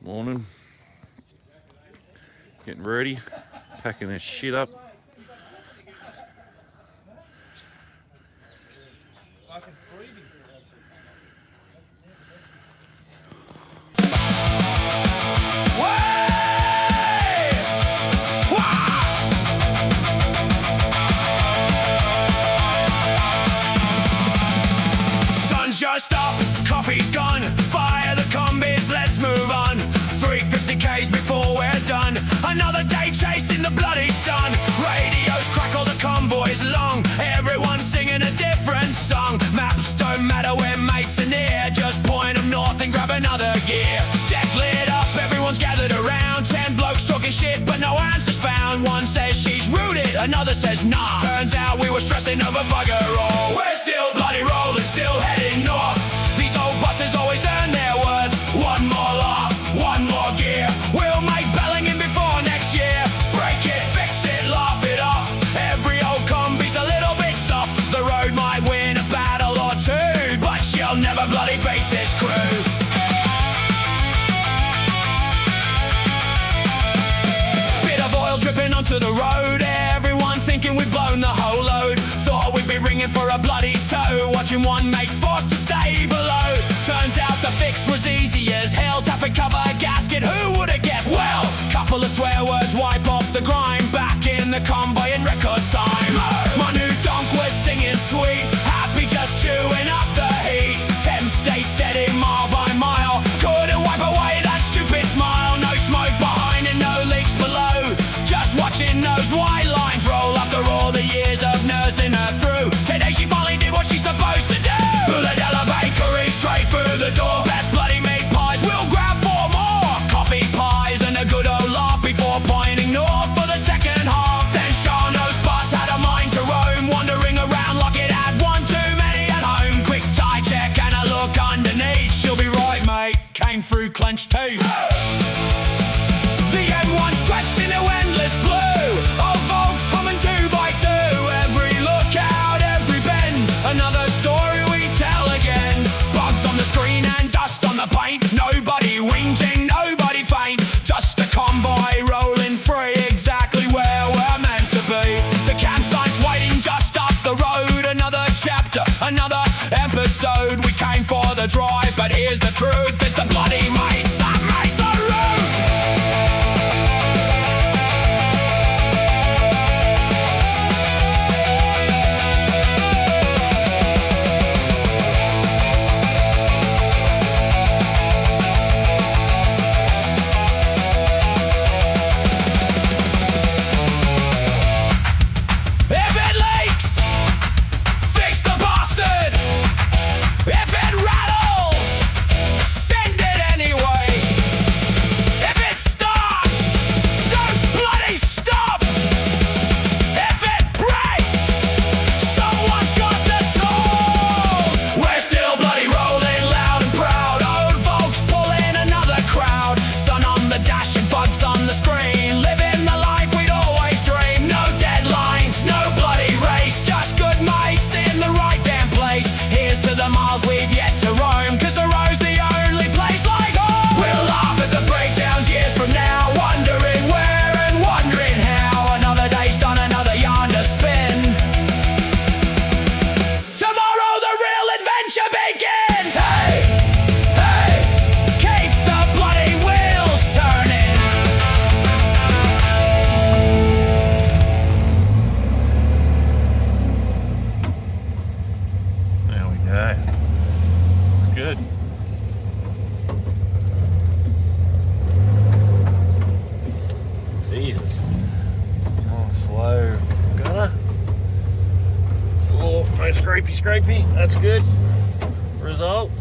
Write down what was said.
Morning. Getting ready, packing this shit up. Just up, coffee's gone, fire the Kombis, let's move on. 350 Ks before we're done, another day chasing the bloody sun. Radios crackle, the convoy's long, everyone's singing a different song. Maps don't matter when mates are near, just point them north and grab another gear. Deck lit up, everyone's gathered around, 10 blokes talking shit but no answers found. One says she's rooted, another says nah. Turns out we were stressing over bugger all. We're still bloody rolling, still heading north. These old buses always earn their worth. One more laugh, one more gear. We'll make Bellingen before next year. Break it, fix it, laugh it off. Every old Kombi's a little bit soft. The road might win a battle or two, but she'll never bloody beat this crew. Bit of oil dripping onto the road, everyone thinking we've blown the whole load. Thought we'd be ringing for a bloody tow, watching one mate forced to stay below. Turns out the fix was easy as hell, tappet, cover, gasket, who would have guessed? Well, couple of swear words wipe off the grime, back in the convoy in record time. My new donk was singing sweet, happy just chewing up the heat. Thames stayed steady mile by mile, couldn't wipe away that stupid smile. No smoke behind and no leaks below, just watching those white lines roll after all the years of nursing her through. Today she finally did what she's supposed to do. Bulahdelah bakery straight through the door, best bloody meat pies, we'll grab 4 more. Coffee pies and a good old laugh before pointing north for the second half. Then Shauno's bus had a mind to roam, wandering around like it had one too many at home. Quick tie check and a look underneath, she'll be right mate, came through clenched teeth. The M1 stretched into endless blue, old Volks humming 2 by 2. Every lookout, every bend, another story we tell again. Bugs on the screen and dust on the paint, nobody whinging, nobody faint. Just a convoy rolling free, exactly where we're meant to be. The campsite's waiting just up the road, another chapter, another episode. We came for the drive, but here's the truth, it's the bloody mates that make the route. If it leaks, fix the bastard. If it rattles, send it anyway. If it starts, don't bloody stop. If it breaks, someone's got the tools. We're still bloody rolling loud and proud, old folks pulling another crowd. Sun on the dash and bugs on the screen, living the life we'd always dreamed. No deadlines, no bloody race, just good mates in the right damn place. Here's to the miles we've yet to roam, cause the road's the only place like home. We'll laugh at the breakdowns years from now, wondering where and wondering how. Another day's done, another yarn to spin. Tomorrow the real adventure begins. Hey, hey, keep the bloody wheels turning. There we go. It's good. Jesus. Oh, slow gutter. Oh, no scrapey. That's good. Result.